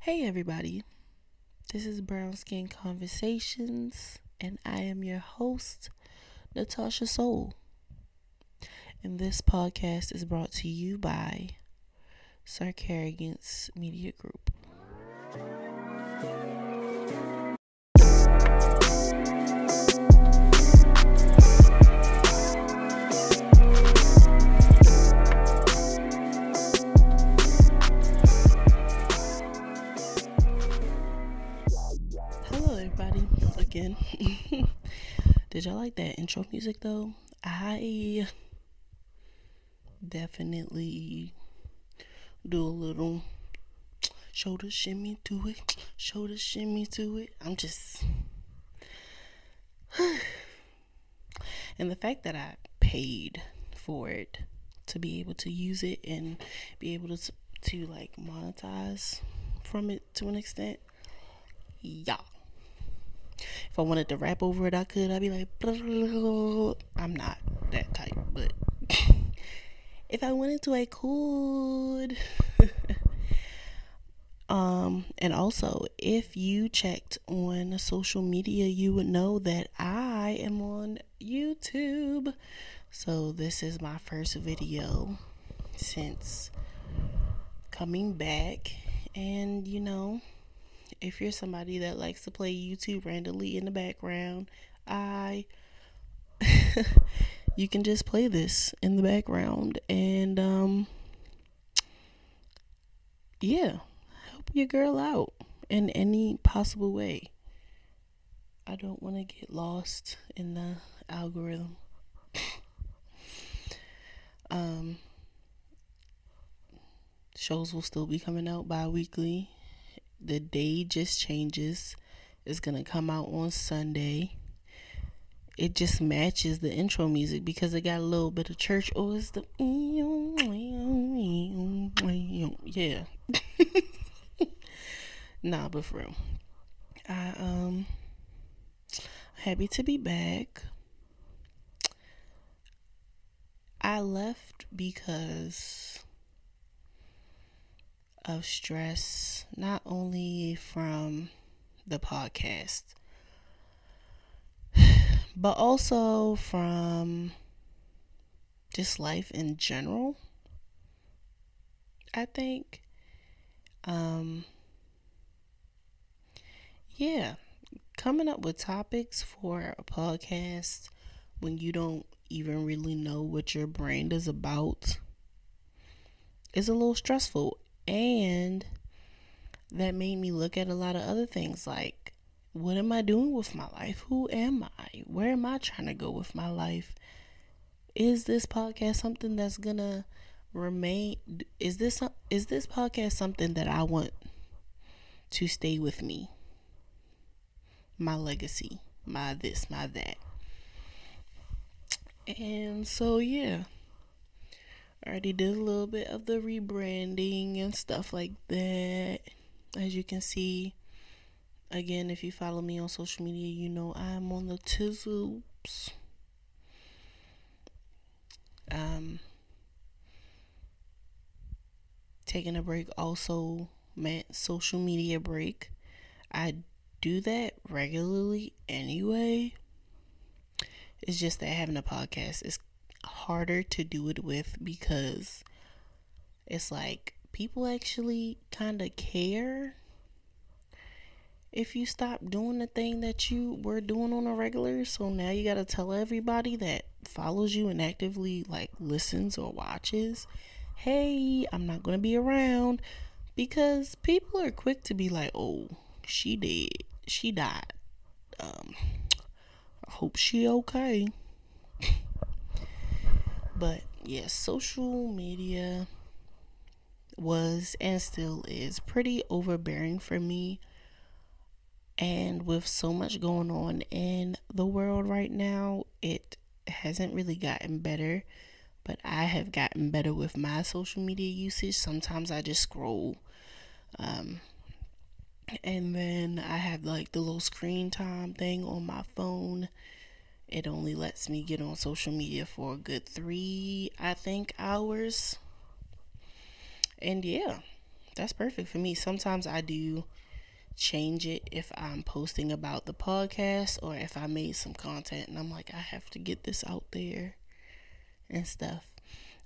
Hey everybody, this is Skin Conversations, and I am your host, Natasha Soul. And this podcast is brought to you by Sarcarigance Media Group. Hello everybody, again. Did y'all like that intro music though? I definitely do a little shoulder shimmy to it, shoulder shimmy to it. And the fact that I paid for it to be able to use it and be able to like monetize from it to an extent, yeah. If I wanted to rap over it, I could. I'd be like, I'm not that type, but if I wanted to, I could. And also, if you checked on social media, you would know that I am on YouTube. So this is my first video since coming back. And if you're somebody that likes to play YouTube randomly in the background, you can just play this in the background and help your girl out in any possible way. I don't want to get lost in the algorithm. Shows will still be coming out bi-weekly. The day just changes. It's gonna come out on Sunday. It just matches the intro music because it got a little bit of church. Oh, it's the yeah. Nah, but for real, I happy to be back. I left because of stress, not only from the podcast, but also from just life in general. I think, coming up with topics for a podcast when you don't even really know what your brand is about is a little stressful. And that made me look at a lot of other things like, what am I doing with my life? Who am I? Where am I trying to go with my life? Is this podcast something that's gonna remain? Is this podcast something that I want to stay with me? My legacy, my this, my that. And so I already did a little bit of the rebranding and stuff like that. As you can see, again, if you follow me on social media, you know I'm on the tizzles. Taking a break also meant social media break. I do that regularly anyway. It's just that having a podcast is harder to do it with because it's like people actually kind of care if you stop doing the thing that you were doing on a regular. So now you gotta tell everybody that follows you and actively like listens or watches, hey, I'm not gonna be around, because people are quick to be like, oh, she died, I hope she okay. But yes, social media was and still is pretty overbearing for me. And with so much going on in the world right now, it hasn't really gotten better. But I have gotten better with my social media usage. Sometimes I just scroll. And then I have like the little screen time thing on my phone. It only lets me get on social media for a good 3, I think, hours. And That's perfect for me. Sometimes I do change it if I'm posting about the podcast or if I made some content and I'm like, I have to get this out there and stuff.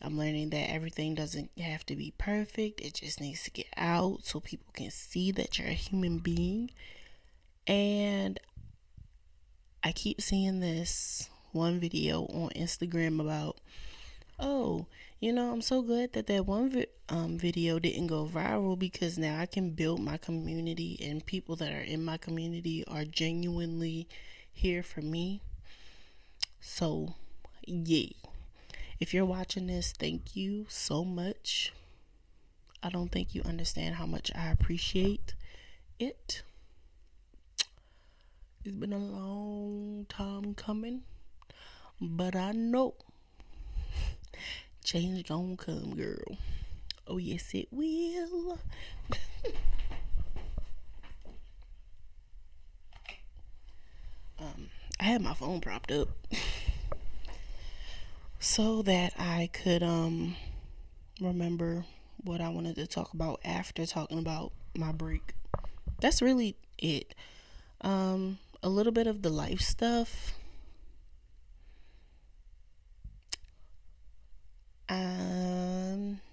I'm learning that everything doesn't have to be perfect. It just needs to get out so people can see that you're a human being. And I keep seeing this one video on Instagram about, oh, I'm so glad that one video didn't go viral because now I can build my community and people that are in my community are genuinely here for me. So, yeah. If you're watching this, thank you so much. I don't think you understand how much I appreciate it. It's been a long time coming, but I know change gonna come, girl. Oh yes, it will. I had my phone propped up so that I could remember what I wanted to talk about after talking about my break. That's really it. A little bit of the life stuff.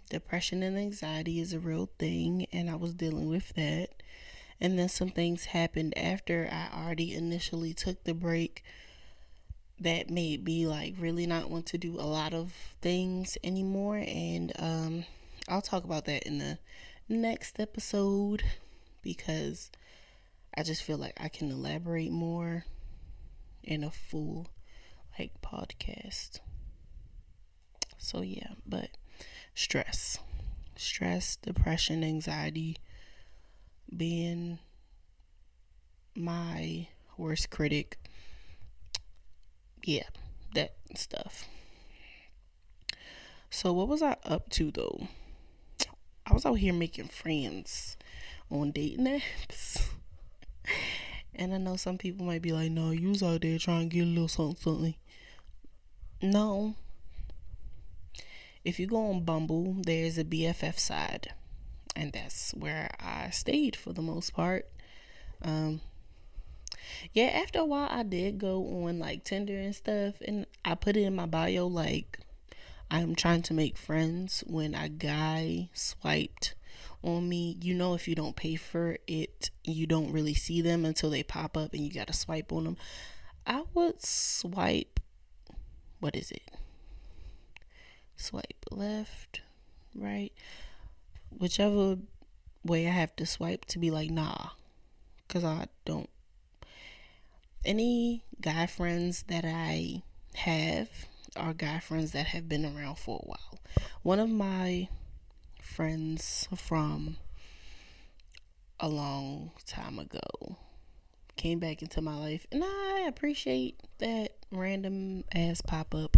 Depression and anxiety is a real thing, and I was dealing with that. And then some things happened after I already initially took the break that made me like really not want to do a lot of things anymore. And I'll talk about that in the next episode because I just feel like I can elaborate more in a full like podcast. So yeah, but stress, depression, anxiety being my worst critic. Yeah, that stuff. So what was I up to though? I was out here making friends on dating apps. And I know some people might be like, no, you was out there trying to get a little something. No. If you go on Bumble, there's a BFF side. And that's where I stayed for the most part. Yeah, after a while I did go on like Tinder and stuff, and I put it in my bio like I'm trying to make friends. When a guy swiped on me, if you don't pay for it, you don't really see them until they pop up and you gotta swipe on them. I would swipe, what is it? Swipe left, right, whichever way I have to swipe to be like, nah, because I don't. Any guy friends that I have are guy friends that have been around for a while. One of my friends from a long time ago came back into my life, and I appreciate that random ass pop up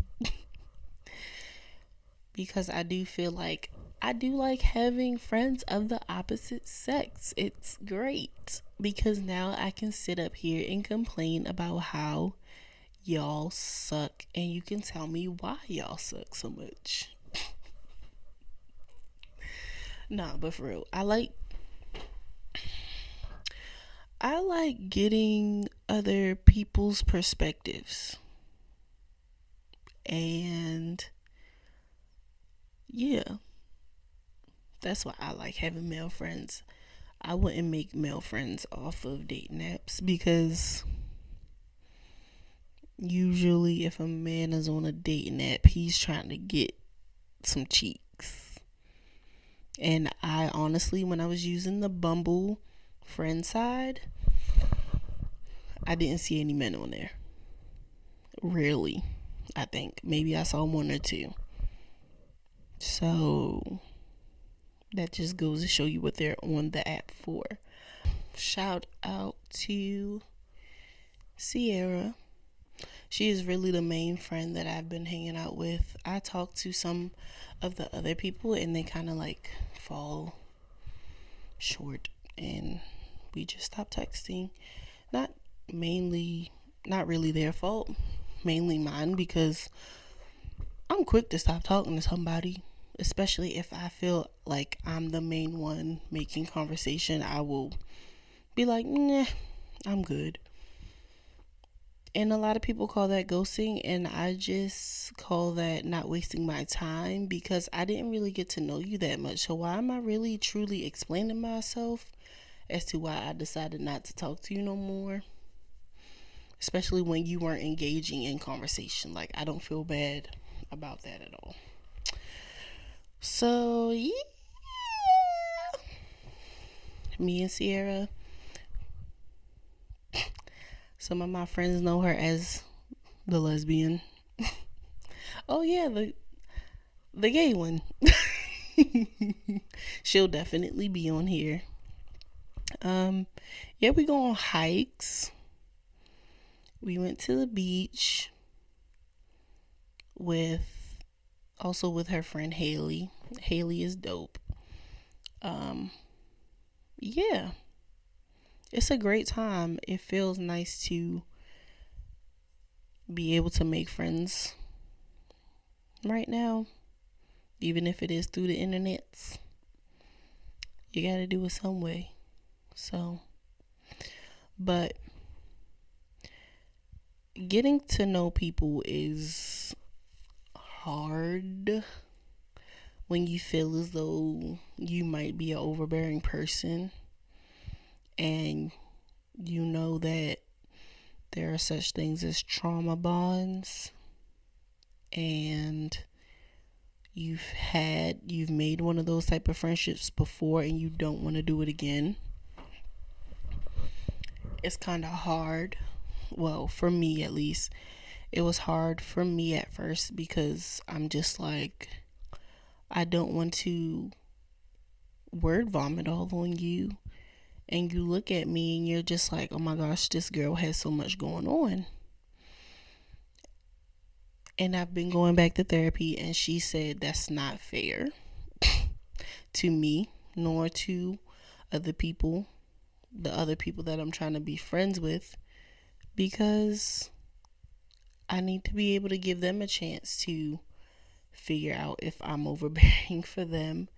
because I do feel like I do like having friends of the opposite sex. It's great because now I can sit up here and complain about how y'all suck, and you can tell me why y'all suck so much. Nah, but for real, I like getting other people's perspectives. And yeah, that's why I like having male friends. I wouldn't make male friends off of dating apps because usually if a man is on a dating app, he's trying to get some cheeks. And I honestly, when I was using the Bumble friend side, I didn't see any men on there. Really, I think. Maybe I saw one or two. So that just goes to show you what they're on the app for. Shout out to Sierra. She is really the main friend that I've been hanging out with. I talk to some of the other people and they kind of like fall short and we just stop texting. Not really their fault, mainly mine, because I'm quick to stop talking to somebody especially if I feel like I'm the main one making conversation, I will be like, nah, I'm good. And a lot of people call that ghosting, and I just call that not wasting my time, because I didn't really get to know you that much. So why am I really truly explaining myself as to why I decided not to talk to you no more? Especially when you weren't engaging in conversation. Like, I don't feel bad about that at all. So yeah, me and Sierra, some of my friends know her as the lesbian. Oh yeah, the gay one. She'll definitely be on here. Yeah, we go on hikes. We went to the beach with her friend Haley. Haley is dope. Yeah, it's a great time. It feels nice to be able to make friends right now, even if it is through the internet. You gotta do it some way. So, but getting to know people is hard when you feel as though you might be an overbearing person, and you know that there are such things as trauma bonds, and you've made one of those type of friendships before and you don't want to do it again. It's kind of hard. Well, for me at least, it was hard for me at first, because I'm just like, I don't want to word vomit all on you, and you look at me and you're just like, oh my gosh, this girl has so much going on. And I've been going back to therapy, and she said that's not fair to me, nor to other people, the other people that I'm trying to be friends with, because I need to be able to give them a chance to figure out if I'm overbearing for them.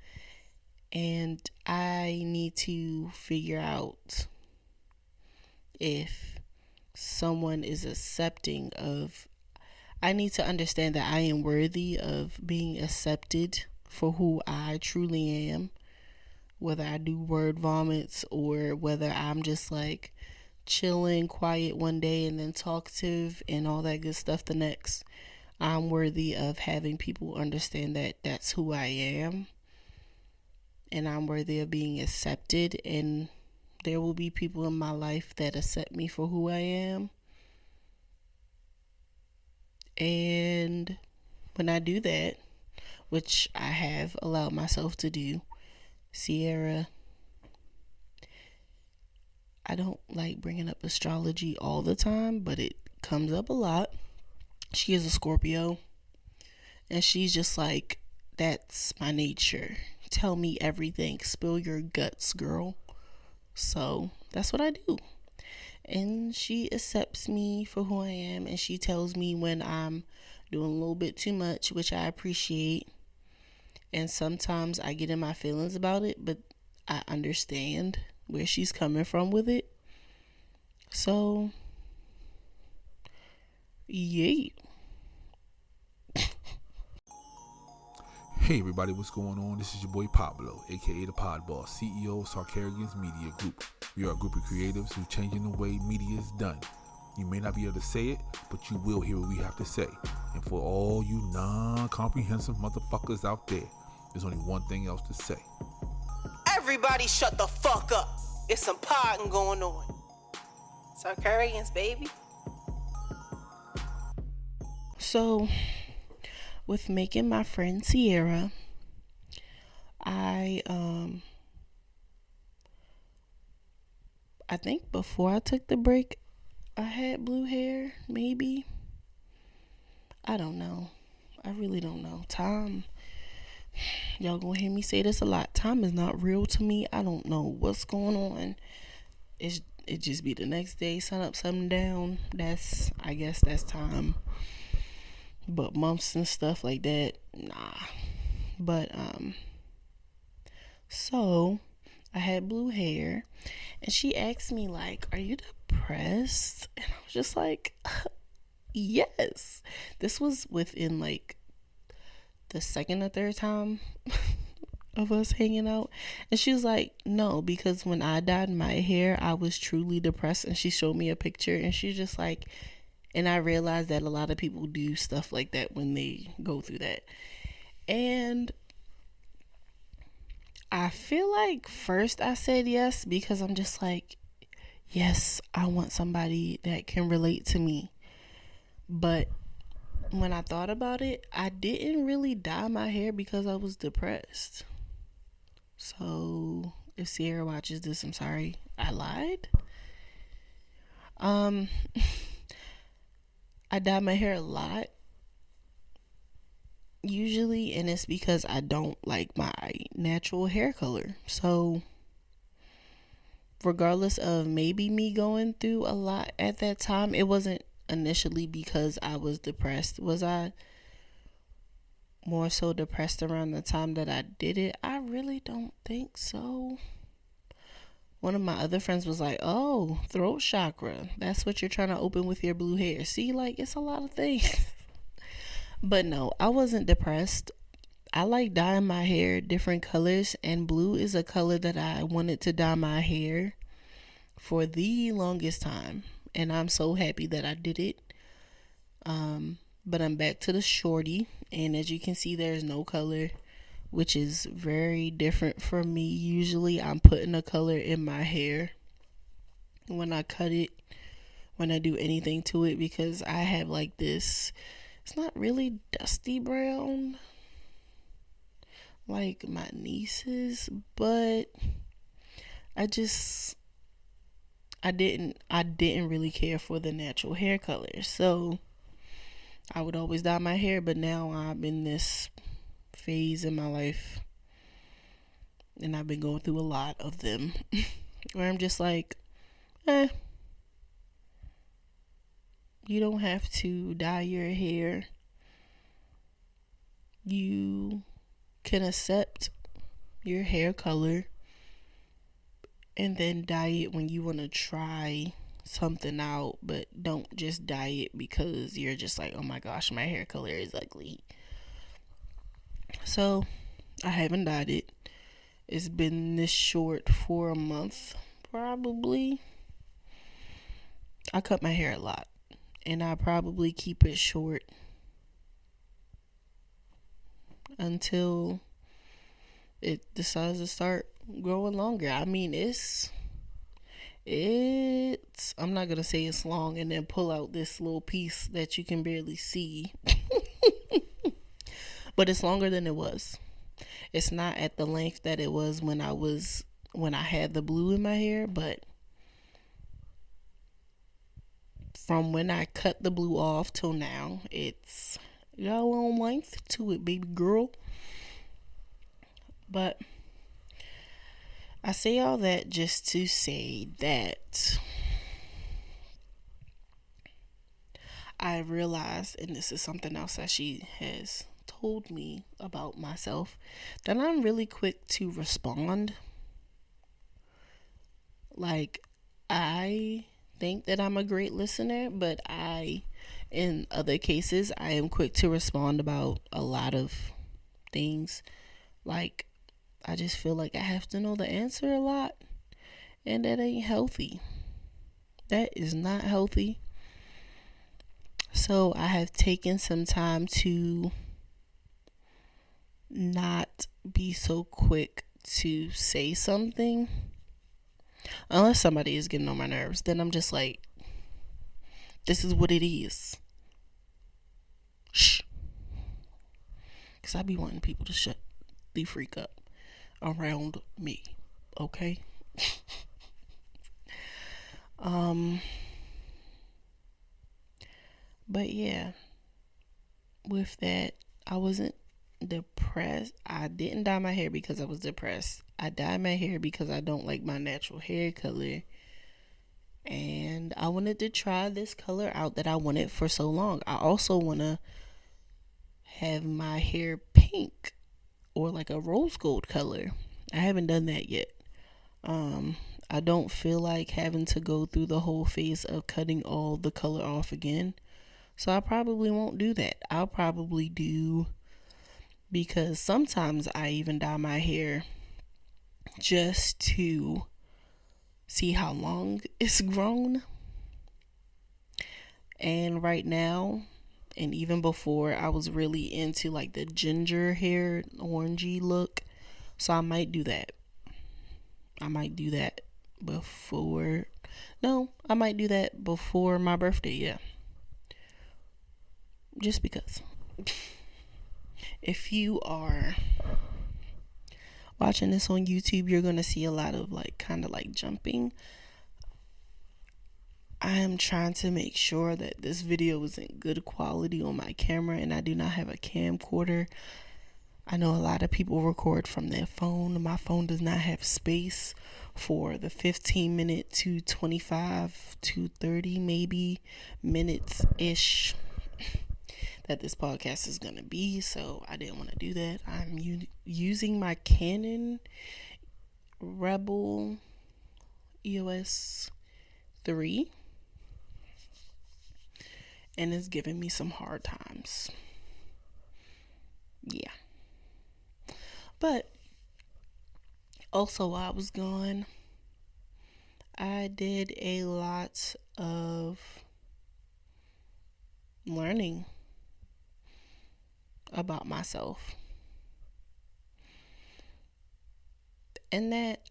And I need to figure out if someone is accepting of, I need to understand that I am worthy of being accepted for who I truly am, whether I do word vomits or whether I'm just like chilling, quiet one day and then talkative and all that good stuff the next. I'm worthy of having people understand that that's who I am, and I'm worthy of being accepted, and there will be people in my life that accept me for who I am. And when I do that, which I have allowed myself to do, Sierra, I don't like bringing up astrology all the time, but it comes up a lot. She is a Scorpio, and she's just like, that's my nature. Tell me everything. Spill your guts, girl. So that's what I do. And she accepts me for who I am, and she tells me when I'm doing a little bit too much, which I appreciate. And sometimes I get in my feelings about it, but I understand where she's coming from with it. So, yay. Hey everybody, what's going on? This is your boy Pablo, aka the Pod Boss, CEO of Sarkarian's Media Group. We are a group of creatives who are changing the way media is done. You may not be able to say it, but you will hear what we have to say. And for all you non-comprehensive motherfuckers out there, there's only one thing else to say. Everybody shut the fuck up. It's some podding going on. Sarkarians, baby. So, with making my friend Sierra, I think before I took the break, I had blue hair, maybe. I don't know. I really don't know. Time, y'all gonna hear me say this a lot. Time is not real to me. I don't know what's going on. It just be the next day, sun up, sun down. I guess that's time. But months and stuff like that, nah. But so I had blue hair, and she asked me like, "Are you depressed?" And I was just like, "Yes." This was within like the second or third time of us hanging out, and she was like, "No, because when I dyed my hair, I was truly depressed." And she showed me a picture, and she's just like, and I realized that a lot of people do stuff like that when they go through that. And I feel like first I said yes because I'm just like, yes, I want somebody that can relate to me. But when I thought about it, I didn't really dye my hair because I was depressed. So if Sierra watches this, I'm sorry. I lied. Um I dye my hair a lot usually, and it's because I don't like my natural hair color. So regardless of maybe me going through a lot at that time, it wasn't initially because I was depressed. Was I more so depressed around the time that I did it? I really don't think so. One of my other friends was like, "Oh, throat chakra. That's what you're trying to open with your blue hair." See, like, it's a lot of things. But no, I wasn't depressed. I like dyeing my hair different colors, and blue is a color that I wanted to dye my hair for the longest time, and I'm so happy that I did it. But I'm back to the shorty, and as you can see, there's no color, which is very different from me. Usually I'm putting a color in my hair when I cut it, when I do anything to it, because I have like this, it's not really dusty brown like my nieces, but I just I didn't really care for the natural hair color. So I would always dye my hair, but now I'm in this phase in my life, and I've been going through a lot of them, where I'm just like, you don't have to dye your hair. You can accept your hair color and then dye it when you want to try something out, but don't just dye it because you're just like, oh my gosh, my hair color is ugly. So I haven't dyed it. It's been this short for a month, probably. I cut my hair a lot, and I probably keep it short until it decides to start growing longer. I mean, it's I'm not gonna say it's long and then pull out this little piece that you can barely see. But it's longer than it was. It's not at the length that it was when I had the blue in my hair, but from when I cut the blue off till now, it's got a long length to it, baby girl. But I say all that just to say that I realized, and this is something else that she has told me about myself, that I'm really quick to respond. Like, I think that I'm a great listener, but in other cases, I am quick to respond about a lot of things. Like, I just feel like I have to know the answer a lot, and that ain't healthy. That is not healthy. So I have taken some time to not be so quick to say something. Unless somebody is getting on my nerves, then I'm just like, this is what it is. Shh. Because I be wanting people to shut the freak up around me. Okay? But yeah, with that, I wasn't depressed. I didn't dye my hair because I was depressed. I dyed my hair because I don't like my natural hair color. And I wanted to try this color out that I wanted for so long. I also want to have my hair pink or like a rose gold color. I haven't done that yet. I don't feel like having to go through the whole phase of cutting all the color off again. So I probably won't do that. I'll probably do, because sometimes I even dye my hair just to see how long it's grown. And right now, and even before, I was really into like the ginger hair, orangey look. So I might do that. I might do that before. No, I might do that before my birthday, yeah. Just because. If you are watching this on YouTube, you're going to see a lot of like kind of like jumping. I am trying to make sure that this video is in good quality on my camera, and I do not have a camcorder. I know a lot of people record from their phone. My phone does not have space for the 15-minute to 25 to 30 maybe minutes ish that this podcast is going to be. So I didn't want to do that. I'm using my Canon Rebel EOS 3. And it's giving me some hard times. Yeah. But also while I was gone, I did a lot of learning about myself. And that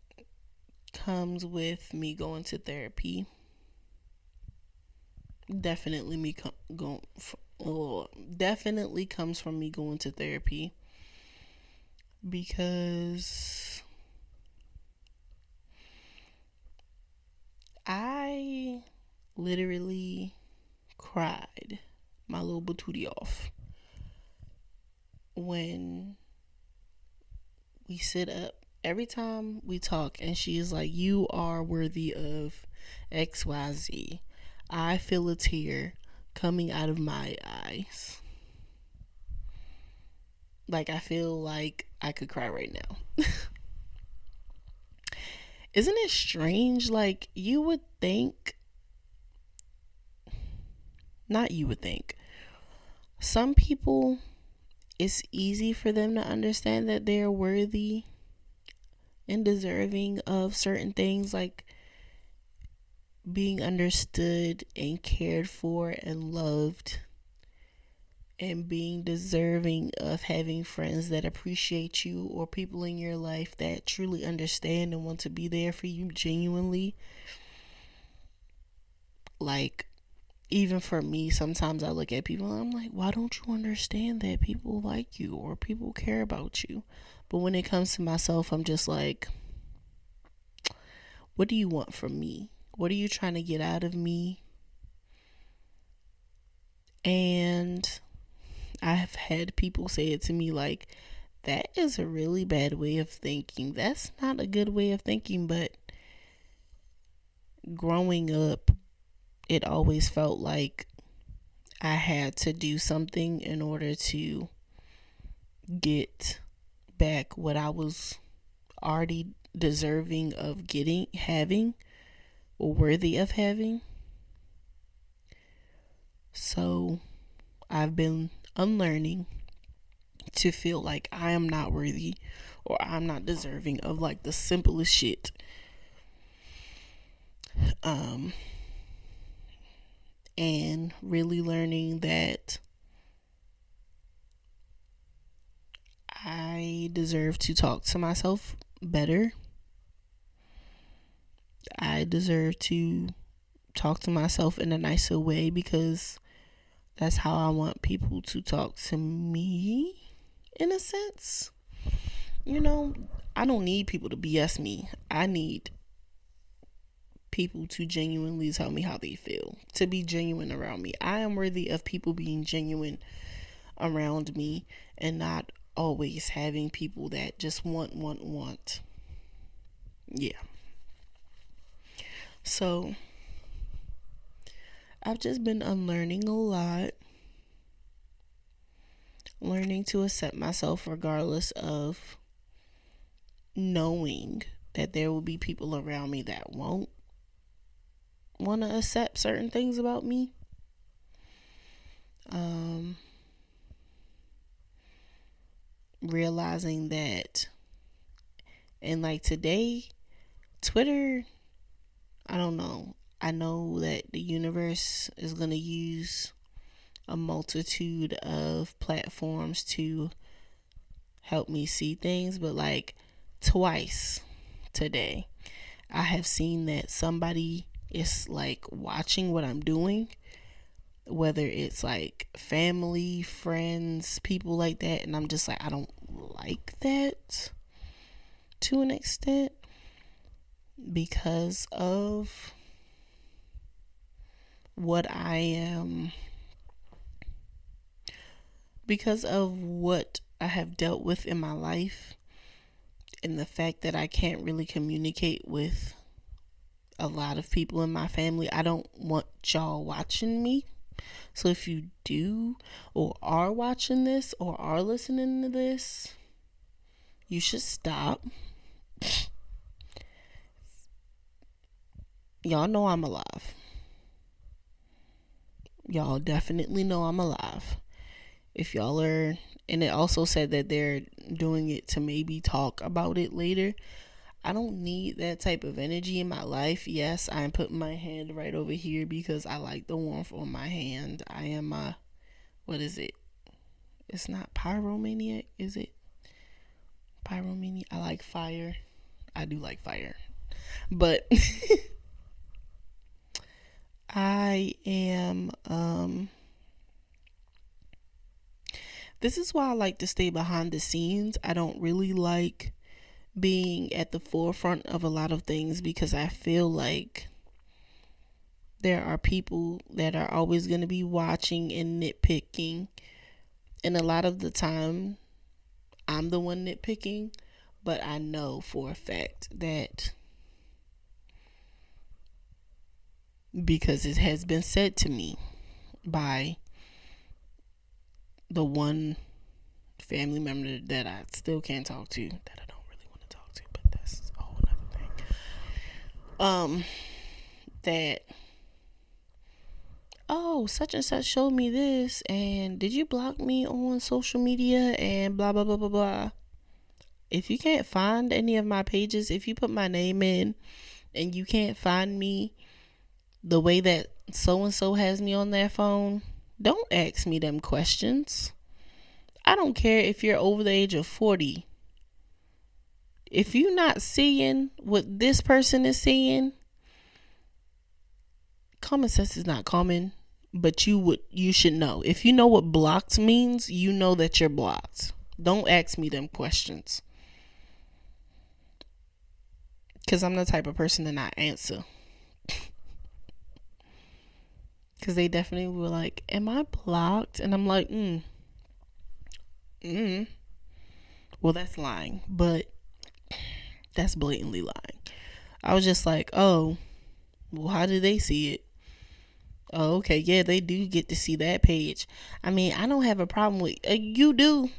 comes with me going to therapy. Definitely definitely comes from me going to therapy, because I literally cried my little batootie off when we sit up. Every time we talk and she is like, you are worthy of XYZ, I feel a tear coming out of my eyes. Like, I feel like I could cry right now. Isn't it strange? Like, you would think, not you would think, some people, it's easy for them to understand that they're worthy and deserving of certain things, like being understood and cared for and loved, and being deserving of having friends that appreciate you, or people in your life that truly understand and want to be there for you genuinely. Like, even for me, sometimes I look at people and I'm like, why don't you understand that people like you or people care about you? But when it comes to myself, I'm just like, what do you want from me? What are you trying to get out of me? And I've had people say it to me like, that is a really bad way of thinking. That's not a good way of thinking. But growing up, it always felt like I had to do something in order to get back what I was already deserving of having, or worthy of having. So I've been unlearning to feel like I am not worthy or I'm not deserving of like the simplest shit. And really learning that I deserve to talk to myself better. I deserve to talk to myself in a nicer way, because that's how I want people to talk to me, in a sense. You know, I don't need people to BS me. I need people to genuinely tell me how they feel, to be genuine around me. I am worthy of people being genuine around me, and not always having people that just want. Yeah. So I've just been unlearning a lot. learning to accept myself regardless of knowing that there will be people around me that won't want to accept certain things about me. Realizing that, and like today, Twitter, I don't know. I know that the universe is going to use a multitude of platforms to help me see things, but like twice today, I have seen that somebody is like watching what I'm doing, whether it's like family, friends, people like that, and I'm just like, I don't like that to an extent because of what I am, because of what I have dealt with in my life, and the fact that I can't really communicate with a lot of people in my family. I don't want y'all watching me. So if you do or are watching this or are listening to this, you should stop. Y'all know I'm alive. Y'all definitely know I'm alive. If y'all are, and it also said that they're doing it to maybe talk about it later. I don't need that type of energy in my life. Yes, I'm putting my hand right over here because I like the warmth on my hand. I am a, what is it? It's not pyromaniac, is it? Pyromaniac. I like fire. I do like fire. But I am, this is why I like to stay behind the scenes. I don't really like being at the forefront of a lot of things because I feel like there are people that are always going to be watching and nitpicking, and a lot of the time I'm the one nitpicking, but I know for a fact that because it has been said to me by the one family member that I still can't talk to, that I don't really want to talk to, but that's a whole nother thing. That, oh, such and such showed me this, and did you block me on social media and blah blah blah blah blah. If you can't find any of my pages, if you put my name in and you can't find me the way that so and so has me on their phone, don't ask me them questions. I don't care if you're over the age of 40. If you're not seeing what this person is seeing, common sense is not common, but you should know. If you know what blocked means, you know that you're blocked. Don't ask me them questions, because I'm the type of person to not answer. Because they definitely were like, am I blocked? And I'm like, well, that's lying, but that's blatantly lying. I was just like, oh, well, how did they see it? Oh, okay, yeah, they do get to see that page. I mean, I don't have a problem with, you do.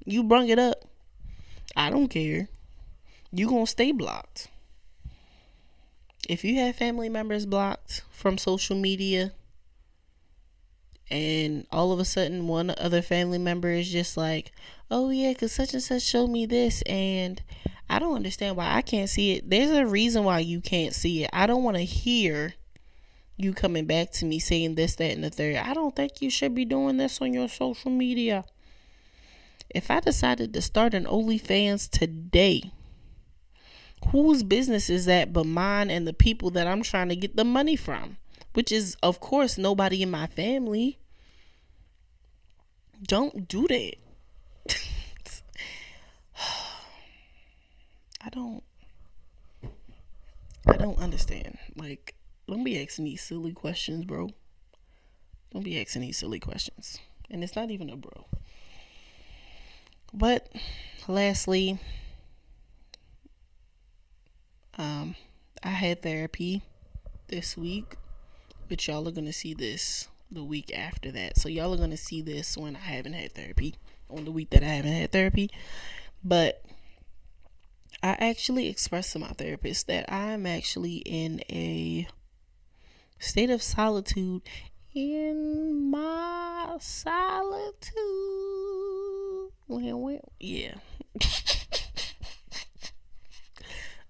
You brung it up. I don't care. You gonna stay blocked. If you have family members blocked from social media, and all of a sudden one other family member is just like, oh yeah, because such and such showed me this, and I don't understand why I can't see it. There's a reason why you can't see it. I don't want to hear you coming back to me saying this, that, and the third. I don't think you should be doing this on your social media. If I decided to start an OnlyFans today, whose business is that but mine and the people that I'm trying to get the money from? Which is, of course, nobody in my family. Don't do that. I don't understand. Like, don't be asking these silly questions, bro. Don't be asking these silly questions. And it's not even a bro. But lastly, I had therapy this week, but y'all are gonna see this the week after that. So y'all are gonna see this when I haven't had therapy. on the week that I haven't had therapy. But I actually expressed to my therapist that I'm actually in a state of solitude. In my solitude. Well, yeah.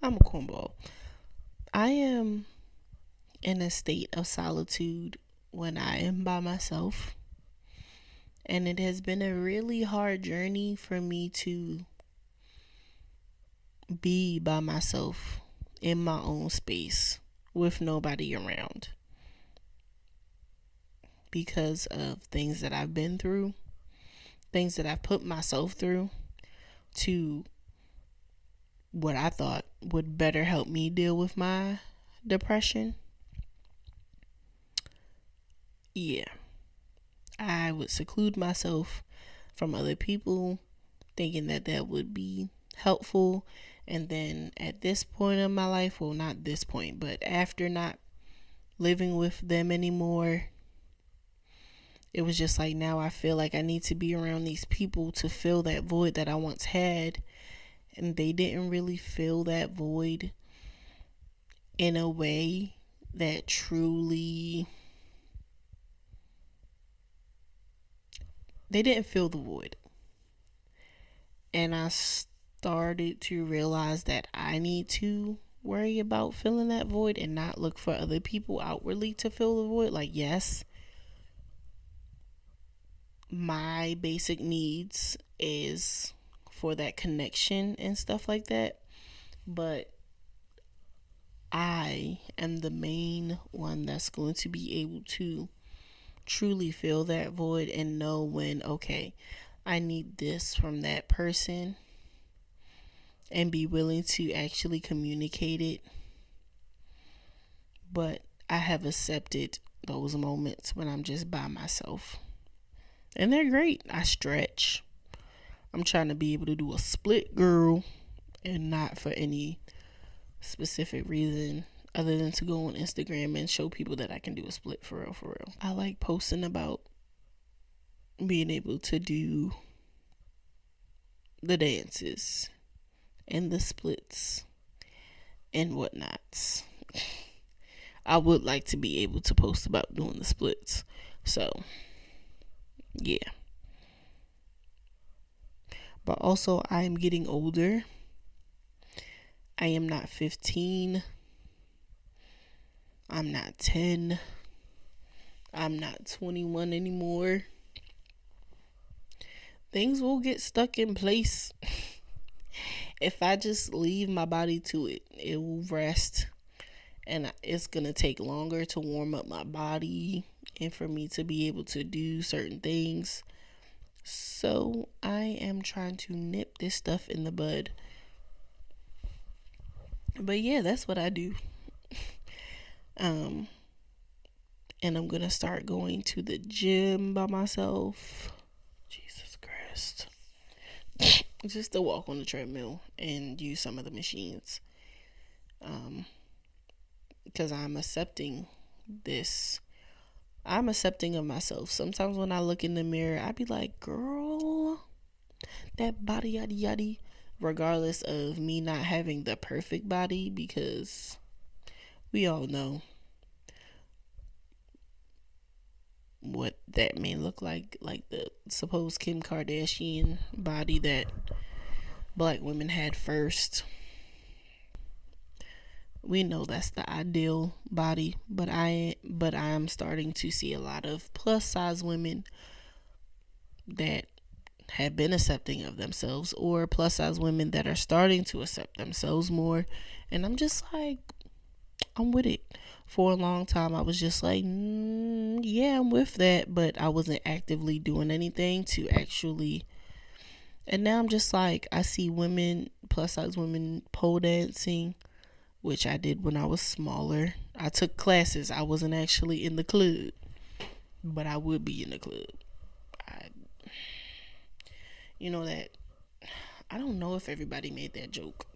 I'm a cornball. I am in a state of solitude when I am by myself. And it has been a really hard journey for me to be by myself in my own space with nobody around because of things that I've been through, things that I've put myself through to what I thought would better help me deal with my depression. Yeah, I would seclude myself from other people, thinking that that would be helpful. And then at this point in my life, well, not this point, but after not living with them anymore, it was just like, now I feel like I need to be around these people to fill that void that I once had. And they didn't really fill that void in a way that truly, they didn't fill the void. And I started to realize that I need to worry about filling that void and not look for other people outwardly to fill the void. Like, yes, my basic needs is for that connection and stuff like that, but I am the main one that's going to be able to truly fill that void and know when, okay, I need this from that person, and be willing to actually communicate it. But I have accepted those moments when I'm just by myself, and they're great. I stretch. I'm trying to be able to do a split, girl, and not for any specific reason other than to go on Instagram and show people that I can do a split, for real, for real. I like posting about being able to do the dances and the splits and whatnots. I would like to be able to post about doing the splits. So, yeah. But also, I am getting older. I am not 15. I'm not 10. I'm not 21 anymore. Things will get stuck in place. If I just leave my body to it, it will rest. And it's going to take longer to warm up my body and for me to be able to do certain things. So I am trying to nip this stuff in the bud. But yeah, that's what I do. And I'm going to start going to the gym by myself. Jesus Christ. Just to walk on the treadmill and use some of the machines. Because I'm accepting this. I'm accepting of myself. Sometimes when I look in the mirror, I be like, girl, that body yaddy yaddy. Regardless of me not having the perfect body, because we all know what that may look like the supposed Kim Kardashian body that black women had first. We know that's the ideal body, but I'm starting to see a lot of plus size women that have been accepting of themselves, or plus size women that are starting to accept themselves more. And I'm just like, I'm with it. For a long time, I was just like, yeah, I'm with that, but I wasn't actively doing anything to actually. And now I'm just like, I see women, plus size women, pole dancing, which I did when I was smaller. I took classes. I wasn't actually in the club, but I would be in the club. You know that, I don't know if everybody made that joke.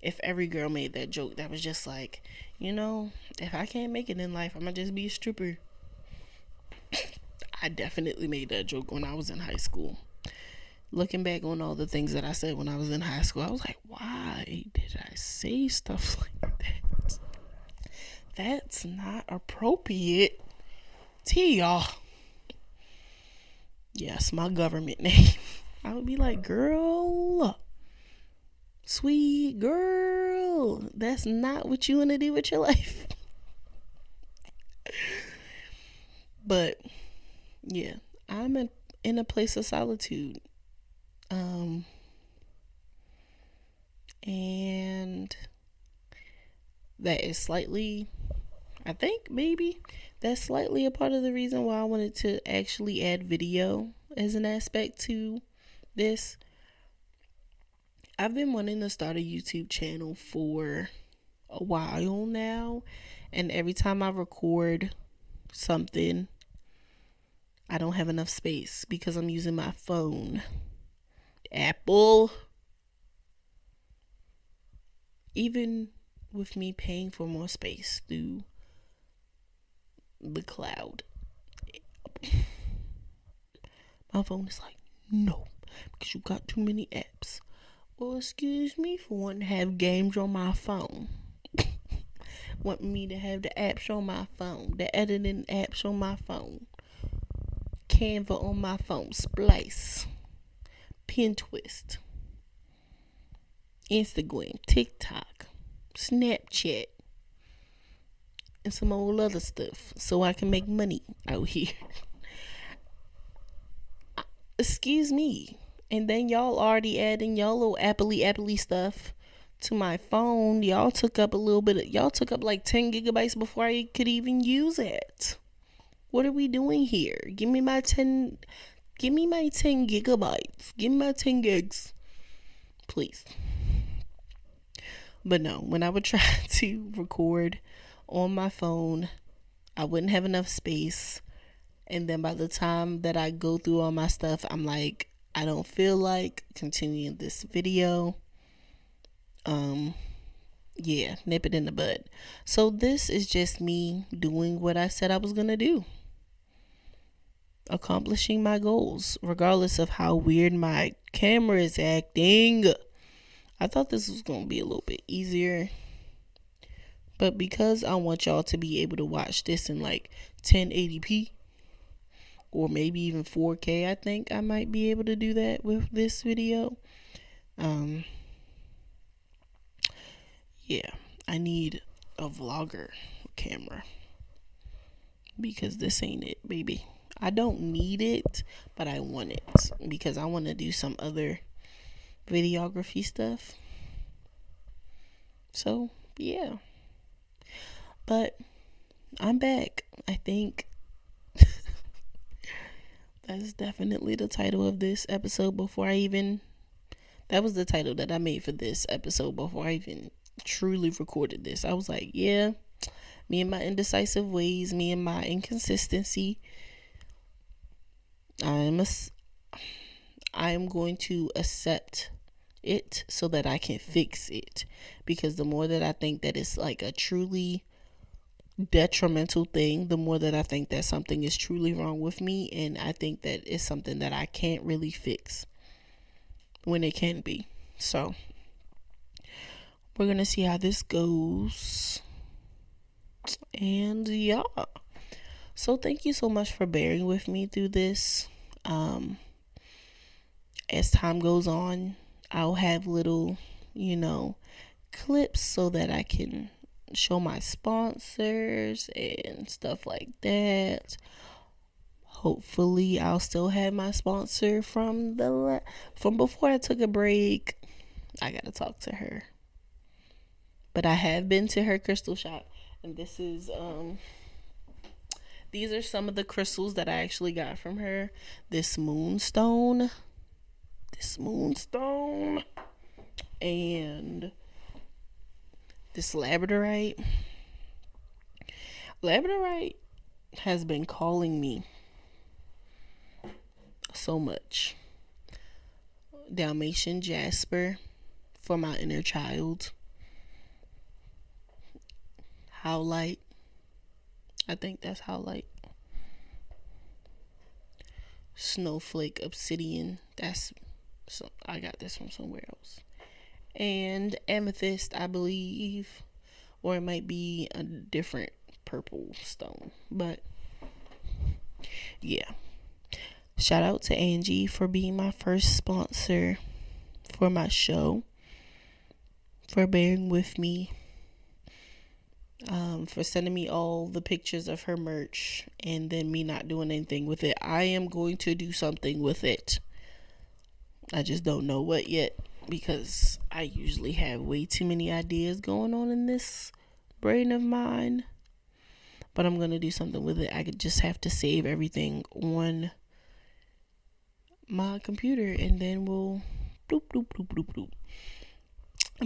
If every girl made that joke that was just like, if I can't make it in life, I'm going to just be a stripper. I definitely made that joke when I was in high school. Looking back on all the things that I said when I was in high school, I was like, why did I say stuff like that? That's not appropriate. Y'all. Yes, my government name. I would be like, girl, sweet girl, that's not what you want to do with your life. But yeah, I'm in a place of solitude. And that is slightly, I think maybe that's slightly a part of the reason why I wanted to actually add video as an aspect to this. I've been wanting to start a YouTube channel for a while now, and every time I record something, I don't have enough space because I'm using my phone. Apple. Even with me paying for more space through the cloud, my phone is like, no, because you got too many apps. Well, excuse me for wanting to have games on my phone. Want me to have the apps on my phone, the editing apps on my phone, Canva on my phone, Splice, Pinterest, Instagram, TikTok, Snapchat, and some old other stuff so I can make money out here. Excuse me. And then y'all already adding y'all little apply stuff to my phone. Y'all took up like 10 gigabytes before I could even use it. What are we doing here? Give me my 10 gigabytes. Give me my 10 gigs. Please. But no, when I would try to record on my phone, I wouldn't have enough space. And then by the time that I go through all my stuff, I'm like, I don't feel like continuing this video. Yeah, nip it in the bud. So this is just me doing what I said I was gonna do. Accomplishing my goals, regardless of how weird my camera is acting. I thought this was gonna be a little bit easier, but because I want y'all to be able to watch this in like 1080p or maybe even 4K, I think I might be able to do that with this video. Yeah, I need a vlogger camera because this ain't it, baby. I don't need it, but I want it because I want to do some other videography stuff. So, yeah. But I'm back. I think that's definitely the title of this episode that was the title that I made for this episode before I even truly recorded this. I was like, yeah, me and my indecisive ways, me and my inconsistency. I am going to accept it so that I can fix it, because the more that I think that it's like a truly detrimental thing, the more that I think that something is truly wrong with me, and I think that it's something that I can't really fix when it can be. So we're gonna see how this goes, and yeah, so thank you so much for bearing with me through this. As time goes on, I'll have little clips so that I can show my sponsors and stuff like that. Hopefully I'll still have my sponsor from before I took a break. I gotta talk to her, but I have been to her crystal shop, and this is these are some of the crystals that I actually got from her. This moonstone, and this labradorite. Labradorite has been calling me so much. Dalmatian jasper for my inner child. Howlite. I think that's howlite. Snowflake obsidian. That's So I got this from somewhere else. And amethyst, I believe, or it might be a different purple stone. But yeah, shout out to Angie for being my first sponsor for my show, for bearing with me, for sending me all the pictures of her merch and then me not doing anything with it. I am going to do something with it. I just don't know what yet, because I usually have way too many ideas going on in this brain of mine. But I'm going to do something with it. I could just have to save everything on my computer and then we'll bloop, bloop, bloop, bloop, bloop.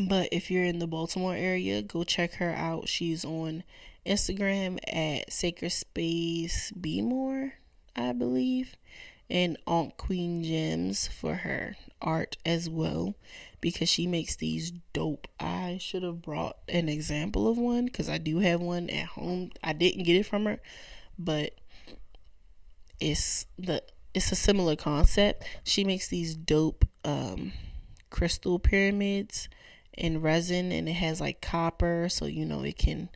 But if you're in the Baltimore area, go check her out. She's on Instagram at Sacred Space Be More, I believe, and Aunt Queen Gems for her art as well, because she makes these dope. I should have brought an example of one, because I do have one at home. I didn't get it from her, but it's a similar concept. She makes these dope crystal pyramids in resin, and it has like copper, so it can,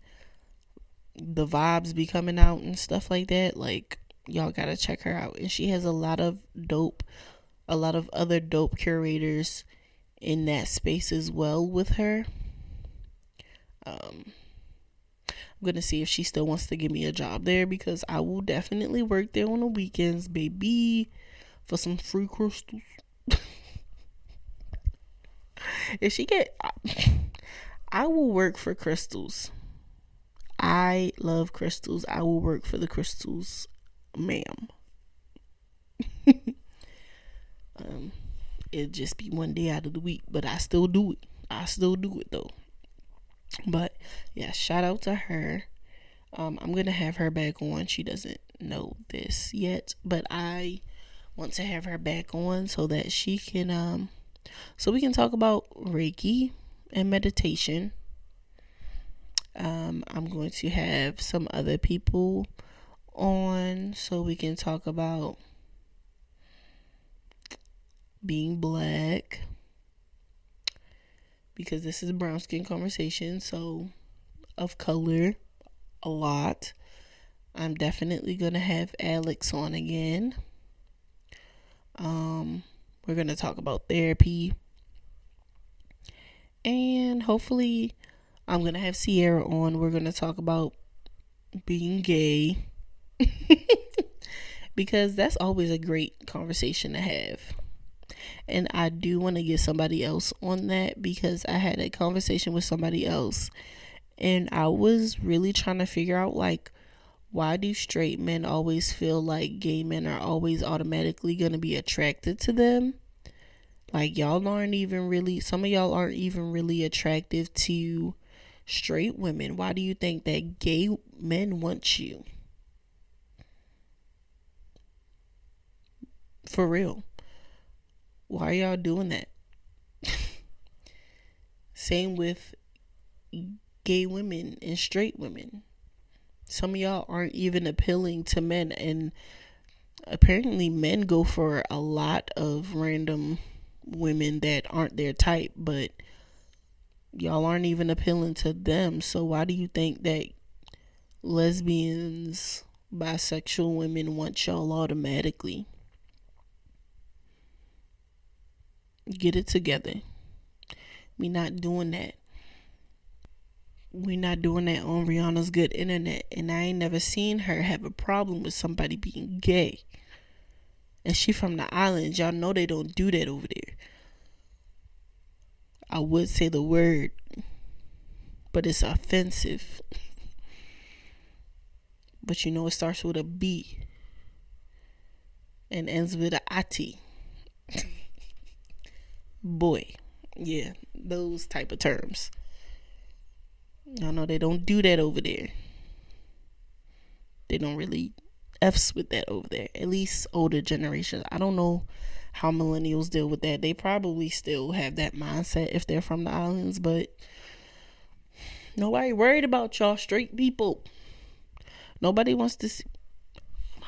the vibes be coming out and stuff like that. Like, y'all gotta check her out. And she has a lot of other dope curators in that space as well with her. I'm gonna see if she still wants to give me a job there, because I will definitely work there on the weekends, baby, for some free crystals. If she get, I will work for crystals. I love crystals. I will work for the crystals, ma'am. It'd just be one day out of the week, but I still do it. I still do it though. But yeah, shout out to her. I'm gonna have her back on. She doesn't know this yet, but I want to have her back on so that she can so we can talk about Reiki and meditation. I'm going to have some other people on so we can talk about being black, because this is Brown Skin Conversation, so of color a lot. I'm definitely gonna have Alex on again. We're gonna talk about therapy, and hopefully I'm gonna have Sierra on. We're gonna talk about being gay because that's always a great conversation to have. And I do want to get somebody else on that, because I had a conversation with somebody else and I was really trying to figure out, like, why do straight men always feel like gay men are always automatically going to be attracted to them? Like, y'all aren't even really, some of y'all aren't even really attractive to straight women. Why do you think that gay men want you? For real. Why are y'all doing that? Same with gay women and straight women. Some of y'all aren't even appealing to men, and apparently men go for a lot of random women that aren't their type, but y'all aren't even appealing to them. So why do you think that lesbians, bisexual women want y'all automatically? Get it together. We not doing that. We're not doing that on Rihanna's Good Internet, and I ain't never seen her have a problem with somebody being gay. And she from the islands. Y'all know they don't do that over there. I would say the word, but it's offensive. But it starts with a B and ends with a ati. Boy. Yeah, those type of terms. Y'all know they don't do that over there. They don't really F's with that over there. At least older generations. I don't know how millennials deal with that. They probably still have that mindset if they're from the islands, but nobody worried about y'all straight people. Nobody wants to see.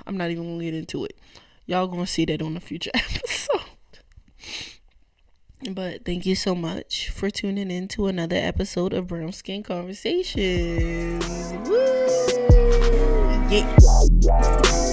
I'm not even gonna get into it. Y'all gonna see that on a future episode. But thank you so much for tuning in to another episode of Brown Skin Conversations. Woo! Yeah.